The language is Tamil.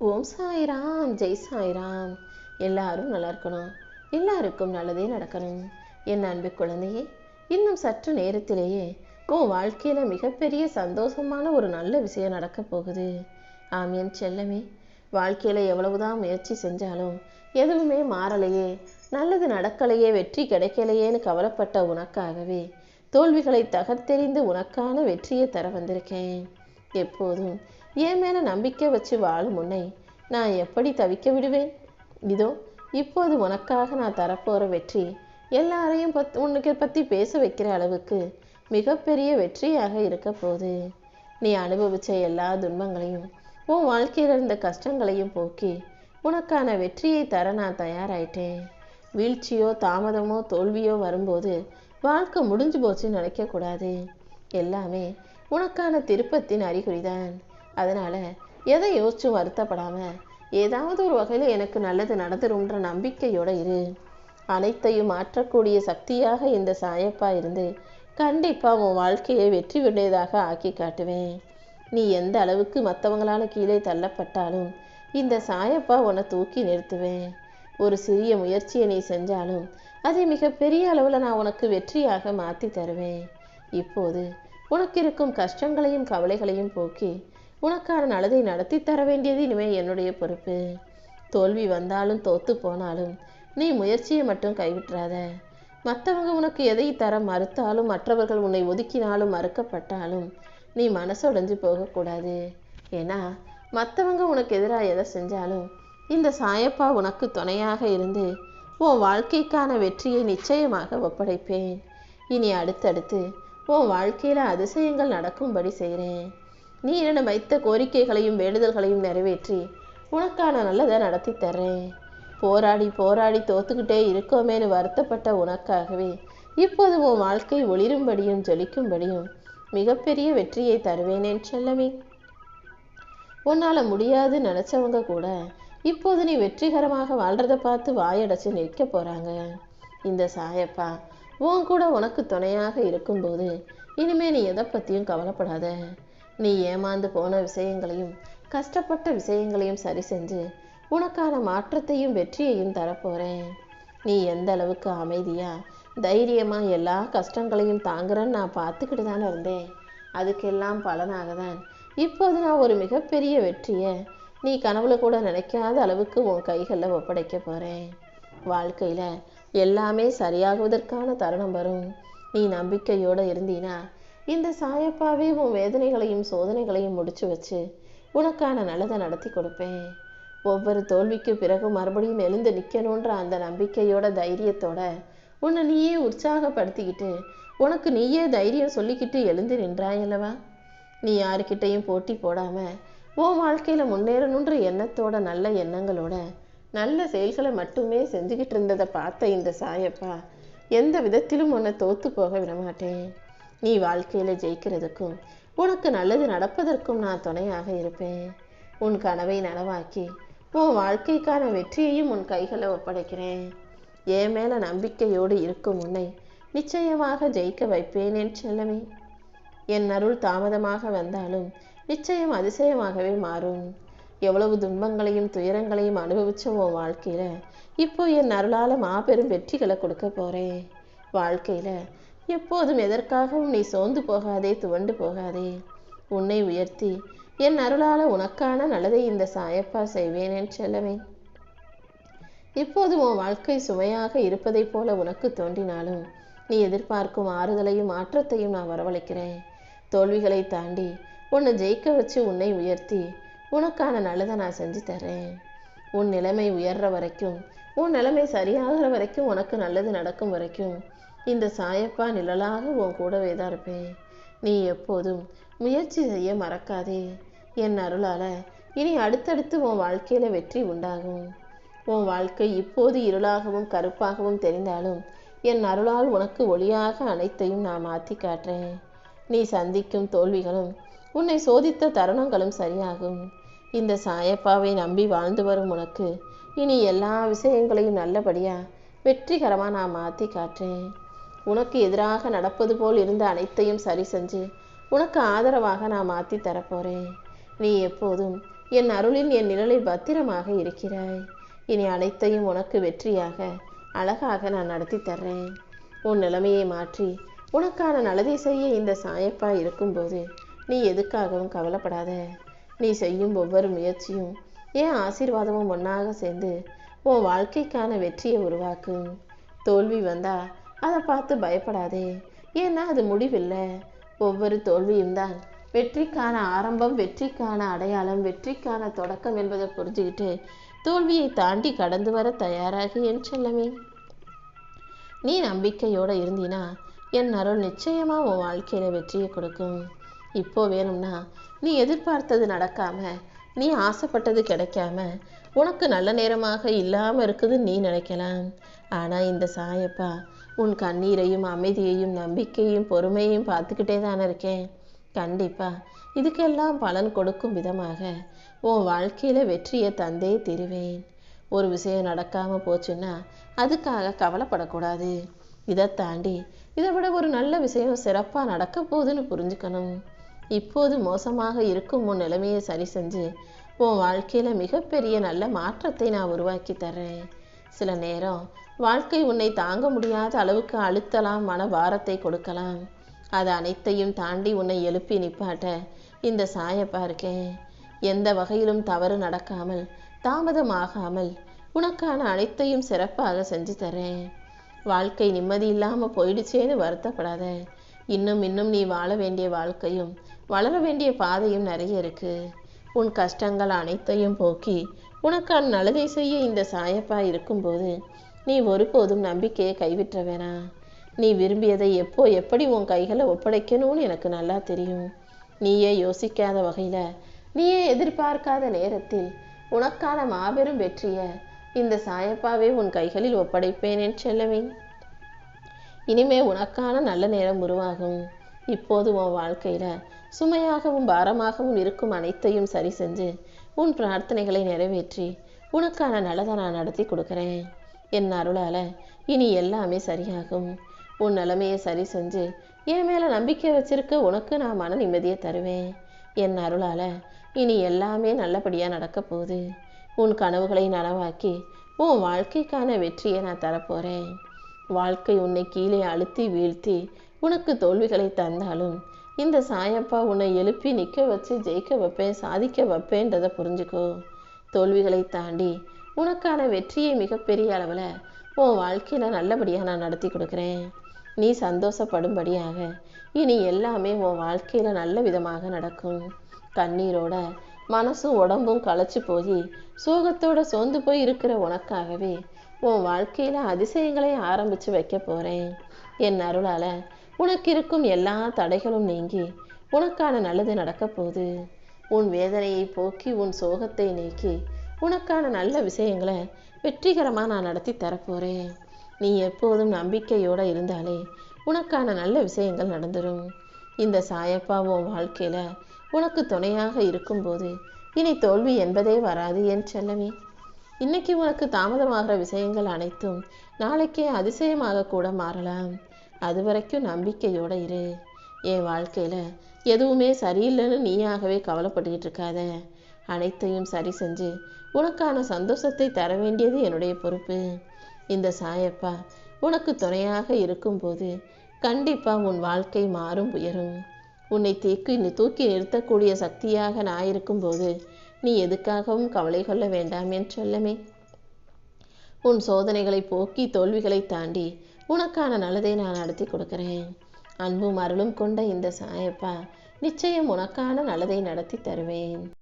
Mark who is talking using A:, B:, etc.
A: ஓம் சாய்ராம், ஜெய் சாய்ராம். எல்லாரும் நல்லா இருக்கணும், எல்லாருக்கும் நல்லதே நடக்கணும். என் அன்பு குழந்தையே, இன்னும் சற்று நேரத்திலேயே உன் வாழ்க்கையில மிகப்பெரிய சந்தோஷமான ஒரு நல்ல விஷயம் நடக்க போகுது. ஆம் என் செல்லமே, வாழ்க்கையில எவ்வளவுதான் முயற்சி செஞ்சாலும் எதுவுமே மாறலையே, நல்லது நடக்கலையே, வெற்றி கிடைக்கலையேன்னு கவலைப்பட்ட உனக்காகவே தோல்விகளை தகர்த்தெறிந்து உனக்கான வெற்றியை தர வந்திருக்கேன். எப்போதும் என் மேல நம்பிக்கை வச்சு வாழும் உன்னை நான் எப்படி தவிக்க விடுவேன்? இதோ இப்போது உனக்காக நான் தரப்போற வெற்றி எல்லாரையும் உனக்கு பத்தி பேச வைக்கிற அளவுக்கு மிகப்பெரிய வெற்றியாக இருக்க போகுது. நீ அனுபவிச்ச எல்லா துன்பங்களையும், உன் வாழ்க்கையில இருந்த கஷ்டங்களையும் போக்கி உனக்கான வெற்றியை தர நான் தயாராயிட்டேன். வீழ்ச்சியோ தாமதமோ தோல்வியோ வரும்போது வாழ்க்கை முடிஞ்சு போச்சுன்னு நினைக்க கூடாது. எல்லாமே உனக்கான திருப்பத்தின் அறிகுறிதான். அதனால எதை யோசிச்சும் வருத்தப்படாம ஏதாவது ஒரு வகையில் எனக்கு நல்லது நடந்துரும்ன்ற நம்பிக்கையோட இரு. அனைத்தையும் மாற்றக்கூடிய சக்தியாக இந்த சாயப்பா இருந்து கண்டிப்பா உன் வாழ்க்கையை வெற்றி உடையதாக ஆக்கி காட்டுவேன். நீ எந்த அளவுக்கு மற்றவங்களால கீழே தள்ளப்பட்டாலும் இந்த சாயப்பா உன்னை தூக்கி நிறுத்துவேன். ஒரு சிறிய முயற்சியை நீ செஞ்சாலும் அதை மிகப்பெரிய அளவில் நான் உனக்கு வெற்றியாக மாற்றி தருவேன். இப்போது உனக்கு இருக்கும் கஷ்டங்களையும் கவலைகளையும் போக்கி உனக்கான நல்லதை நடத்தி தர வேண்டியது இனிமே என்னுடைய பொறுப்பு. தோல்வி வந்தாலும் தோத்து போனாலும் நீ முயற்சியை மட்டும் கைவிட்டுறாத. மற்றவங்க உனக்கு எதை தர மறுத்தாலும், மற்றவர்கள் உன்னை ஒதுக்கினாலும், மறுக்கப்பட்டாலும் நீ மனசுடைஞ்சு போகக்கூடாது. ஏன்னா மற்றவங்க உனக்கு எதிராக எதை செஞ்சாலும் இந்த சாயப்பா உனக்கு துணையாக இருந்து உன் வாழ்க்கைக்கான வெற்றியை நிச்சயமாக ஒப்படைப்பேன். இனி அடுத்தடுத்து உன் வாழ்க்கையில அதிசயங்கள் நடக்கும்படி செய்கிறேன். நீ என்னிடம் வைத்த கோரிக்கைகளையும் வேண்டுதல்களையும் நிறைவேற்றி உனக்கான நல்லதை நடத்தி தர்றேன். போராடி போராடி தோத்துக்கிட்டே இருக்கோமேனு வருத்தப்பட்ட உனக்காகவே இப்போது உன் வாழ்க்கை ஒளிரும்படியும் ஜொலிக்கும்படியும் மிகப்பெரிய வெற்றியை தருவேனேன் செல்லமே. உன்னால முடியாது நினைச்சவங்க கூட இப்போது நீ வெற்றிகரமாக வாழ்றத பார்த்து வாயடைச்சு நிற்க போறாங்க. இந்த சாயப்பா உன் கூட உனக்கு துணையாக இருக்கும்போது இனிமே நீ எதை பத்தியும் கவலைப்படாத. நீ ஏமாந்து போன விஷயங்களையும் கஷ்டப்பட்ட விஷயங்களையும் சரி செஞ்சு உனக்கான மாற்றத்தையும் வெற்றியையும் தரப்போறேன். நீ எந்த அளவுக்கு அமைதியா தைரியமா எல்லா கஷ்டங்களையும் தாங்குறன்னு நான் பார்த்துக்கிட்டு தானே இருந்தேன். அதுக்கெல்லாம் பலனாக தான் இப்போது நான் ஒரு மிகப்பெரிய வெற்றியை நீ கனவுல கூட நினைக்காத அளவுக்கு உன் கைகளில் ஒப்படைக்க போறேன். வாழ்க்கையில எல்லாமே சரியாகுவதற்கான தருணம் வரும். நீ நம்பிக்கையோட இருந்தீனா இந்த சாயப்பாவே உன் வேதனைகளையும் சோதனைகளையும் முடிச்சு வச்சு உனக்கான நல்லதை நடத்தி கொடுப்பேன். ஒவ்வொரு தோல்விக்கு பிறகு மறுபடியும் எழுந்து நிற்கணுன்ற அந்த நம்பிக்கையோட தைரியத்தோட உன்னை நீயே உற்சாகப்படுத்திக்கிட்டு உனக்கு நீயே தைரியம் சொல்லிக்கிட்டு எழுந்து நின்றாயல்லவா. நீ யாருக்கிட்டையும் போட்டி போடாம உன் வாழ்க்கையில முன்னேறணுன்ற எண்ணத்தோட, நல்ல எண்ணங்களோட, நல்ல செயல்களை மட்டுமே செஞ்சுக்கிட்டு இருந்ததை பார்த்த இந்த சாயப்பா எந்த விதத்திலும் உன்னை தோத்து போக விடமாட்டேன். நீ வாழ்க்கையில ஜெயிக்கிறதுக்கும் உனக்கு நல்லது நடப்பதற்கும் நான் துணையாக இருப்பேன். உன் கனவை நனவாக்கி உன் வாழ்க்கைக்கான வெற்றியையும் உன் கைகளை ஒப்படைக்கிறேன். என் மேல நம்பிக்கையோடு இருக்கும் உன்னை நிச்சயமாக ஜெயிக்க வைப்பேன் என் செல்லமே. என் அருள் தாமதமாக வந்தாலும் நிச்சயம் அதிசயமாகவே மாறும். எவ்வளவு துன்பங்களையும் துயரங்களையும் அனுபவிச்ச உன் வாழ்க்கையில இப்போ என் அருளால மாபெரும் வெற்றிகளை கொடுக்க போறேன். வாழ்க்கையில எப்போதும் எதற்காகவும் நீ சோர்ந்து போகாதே, துவண்டு போகாதே. உன்னை உயர்த்தி என் அருளால உனக்கான நல்லதை இந்த சாயப்பா செய்வேன் என் செல்லமே. இப்போது உன் வாழ்க்கை சுமையாக இருப்பதை போல உனக்கு தோன்றினாலும் நீ எதிர்பார்க்கும் ஆறுதலையும் மாற்றத்தையும் நான் வரவழைக்கிறேன். தோல்விகளை தாண்டி உன்னை ஜெயிக்க வச்சு உன்னை உயர்த்தி உனக்கான நல்லதை நான் செஞ்சு தர்றேன். உன் நிலைமை உயர்ற வரைக்கும், உன் நிலைமை சரியாகிற வரைக்கும், உனக்கு நல்லது நடக்கும் வரைக்கும் இந்த சாயப்பா நிழலாக உன் கூடவே தான் இருப்பேன். நீ எப்போதும் முயற்சி செய்ய மறக்காதே. என் அருளால இனி அடுத்தடுத்து உன் வாழ்க்கையில வெற்றி உண்டாகும். உன் வாழ்க்கை இப்போது இருளாகவும் கருப்பாகவும் தெரிந்தாலும் என் அருளால் உனக்கு ஒளியாக அனைத்தையும் நான் மாற்றி காட்டுறேன். நீ சந்திக்கும் தோல்விகளும் உன்னை சோதித்த தருணங்களும் சரியாகும். இந்த சாயப்பாவை நம்பி வாழ்ந்து வரும் உனக்கு இனி எல்லா விஷயங்களையும் நல்லபடியா வெற்றிகரமா நான் மாற்றி காட்டுறேன். உனக்கு எதிராக நடப்பது போல் இருந்த அனைத்தையும் சரி செஞ்சு உனக்கு ஆதரவாக நான் மாற்றி தரப்போறேன். நீ எப்போதும் என் அருளில் என் நிழலில் பத்திரமாக இருக்கிறாய். இனி அனைத்தையும் உனக்கு வெற்றியாக அழகாக நான் நடத்தி தர்றேன். உன் நிலைமையை மாற்றி உனக்கான நல்லதை செய்ய இந்த சாயப்பா இருக்கும்போது நீ எதுக்காகவும் கவலைப்படாத. நீ செய்யும் ஒவ்வொரு முயற்சியும் என் ஆசீர்வாதமும் ஒன்றாக சேர்ந்து உன் வாழ்க்கைக்கான வெற்றியை உருவாக்கும். தோல்வி வந்தா அதை பார்த்து பயப்படாதே. ஏன்னா அது முடிவில்லை. ஒவ்வொரு தோல்வியும் தான் வெற்றிக்கான ஆரம்பம், வெற்றிக்கான அடையாளம், வெற்றிக்கான தொடக்கம் என்பதை புரிஞ்சுக்கிட்டு தோல்வியை தாண்டி கடந்து வர தயாராகி என் செல்லமே. நீ நம்பிக்கையோடு இருந்தினா என் அருள் நிச்சயமாக உன் வாழ்க்கையில் வெற்றியை கொடுக்கும். இப்போ வேணும்னா நீ எதிர்பார்த்தது நடக்காம, நீ ஆசைப்பட்டது கிடைக்காம, உனக்கு நல்ல நேரமாக இல்லாமல் இருக்குதுன்னு நீ நினைக்கலாம். ஆனால் இந்த சாயப்பா உன் கண்ணீரையும் அமைதியையும் நம்பிக்கையும் பொறுமையையும் பார்த்துக்கிட்டே தானே இருக்கேன். கண்டிப்பாக இதுக்கெல்லாம் பலன் கொடுக்கும் விதமாக உன் வாழ்க்கையில் வெற்றியை தந்தே தருவேன். ஒரு விஷயம் நடக்காமல் போச்சுன்னா அதுக்காக கவலைப்படக்கூடாது. இதை தாண்டி இதை விட ஒரு நல்ல விஷயம் சிறப்பாக நடக்க போகுதுன்னு புரிஞ்சுக்கணும். இப்போது மோசமாக இருக்கும் உன் நிலைமையை சரி செஞ்சு உன் வாழ்க்கையில் மிகப்பெரிய நல்ல மாற்றத்தை நான் உருவாக்கி தர்றேன். சில நேரம் வாழ்க்கை உன்னை தாங்க முடியாத அளவுக்கு அழுத்தலாம், மன பாரத்தை கொடுக்கலாம். அது அனைத்தையும் தாண்டி உன்னை எழுப்பி நிப்பாட்ட இந்த சாயப்பா இருக்கேன். எந்த வகையிலும் தவறு நடக்காமல், தாமதமாகாமல் உனக்கான அனைத்தையும் சிறப்பாக செஞ்சு தரேன். வாழ்க்கை நிம்மதி இல்லாமல் போயிடுச்சேன்னு வருத்தப்படாத. இன்னும் நீ வாழ வேண்டிய வாழ்க்கையும் வளர வேண்டிய பாதையும் நிறைய இருக்கு. உன் கஷ்டங்கள் அனைத்தையும் போக்கி உனக்கான நல்லதை செய்ய இந்த சாயப்பா இருக்கும்போது நீ ஒருபோதும் நம்பிக்கையை கைவிட்ட வேணாம். நீ விரும்பியதை எப்போ எப்படி உன் கைகளை ஒப்படைக்கணும்னு எனக்கு நல்லா தெரியும். நீயே யோசிக்காத வகையில், நீயே எதிர்பார்க்காத நேரத்தில் உனக்கான மாபெரும் வெற்றியை இந்த சாயப்பாவே உன் கைகளில் ஒப்படைப்பேன் என் செல்லவே. இனிமே உனக்கான நல்ல நேரம் உருவாகும். இப்போது உன் வாழ்க்கையில் சுமையாகவும் பாரமாகவும் இருக்கும் அனைத்தையும் சரி செஞ்சு உன் பிரார்த்தனைகளை நிறைவேற்றி உனக்கான நல்லதை நான் நடத்தி கொடுக்குறேன். என் அருளால் இனி எல்லாமே சரியாகும். உன் நிலைமையை சரி செஞ்சு என் மேலே நம்பிக்கை வச்சிருக்க உனக்கு நான் மன நிம்மதியை தருவேன். என் அருளால் இனி எல்லாமே நல்லபடியாக நடக்க போகுது. உன் கனவுகளை நனவாக்கி உன் வாழ்க்கைக்கான வெற்றியை நான் தரப்போகிறேன். வாழ்க்கை உன்னை கீழே அழுத்தி வீழ்த்தி உனக்கு தோல்விகளை தந்தாலும் இந்த சாயப்பா உன்னை எழுப்பி நிற்க வச்சு ஜெயிக்க வைப்பேன், சாதிக்க வைப்பேன்றதை புரிஞ்சுக்கோ. தோல்விகளை தாண்டி உனக்கான வெற்றியை மிகப்பெரிய அளவில் உன் வாழ்க்கையில் நல்லபடியாக நான் நடத்தி கொடுக்குறேன். நீ சந்தோஷப்படும்படியாக இனி எல்லாமே உன் வாழ்க்கையில் நல்ல விதமாக நடக்கும். கண்ணீரோட மனசும் உடம்பும் களைச்சி போய் சோகத்தோட சோர்ந்து போய் இருக்கிற உனக்காகவே உன் வாழ்க்கையில் அதிசயங்களை ஆரம்பித்து வைக்க போகிறேன். என் அருளால் உனக்கு இருக்கும் எல்லா தடைகளும் நீங்கி உனக்கான நல்லது நடக்க போகுது. உன் வேதனையை போக்கி உன் சோகத்தை நீக்கி உனக்கான நல்ல விஷயங்களை வெற்றிகரமாக நான் நடத்தி தரப்போகிறேன். நீ எப்போதும் நம்பிக்கையோடு இருந்தாலே உனக்கான நல்ல விஷயங்கள் நடந்துடும். இந்த சாயப்பா உன் வாழ்க்கையில் உனக்கு துணையாக இருக்கும்போது இனி தோல்வி என்பதே வராது என் செல்லமே. இன்னைக்கு உனக்கு தாமதமாகிற விஷயங்கள் அனைத்தும் நாளைக்கே அதிசயமாக கூட மாறலாம். அது வரைக்கும் நம்பிக்கையோடு இரு. என் வாழ்க்கையில் எதுவுமே சரியில்லைன்னு நீயாகவே கவலைப்பட்டுக்கிட்டு இருக்காத. அனைத்தையும் சரி செஞ்சு உனக்கான சந்தோஷத்தை தர வேண்டியது என்னுடைய பொறுப்பு. இந்த சாயப்பா உனக்கு துணையாக இருக்கும்போது கண்டிப்பாக உன் வாழ்க்கை மாறும், உயரும். உன்னை தூக்கி நிறுத்தக்கூடிய சக்தியாக நான் இருக்கும்போது நீ எதுக்காகவும் கவலை கொள்ள வேண்டாம் என் செல்லமே. உன் சோதனைகளை போக்கி தோல்விகளை தாண்டி உனக்கான நல்லதை நான் நடத்தி கொடுக்குறேன். அன்பும் அருளும் கொண்ட இந்த சாயப்பா நிச்சயம் உனக்கான நல்லதை நடத்தி தருவேன்.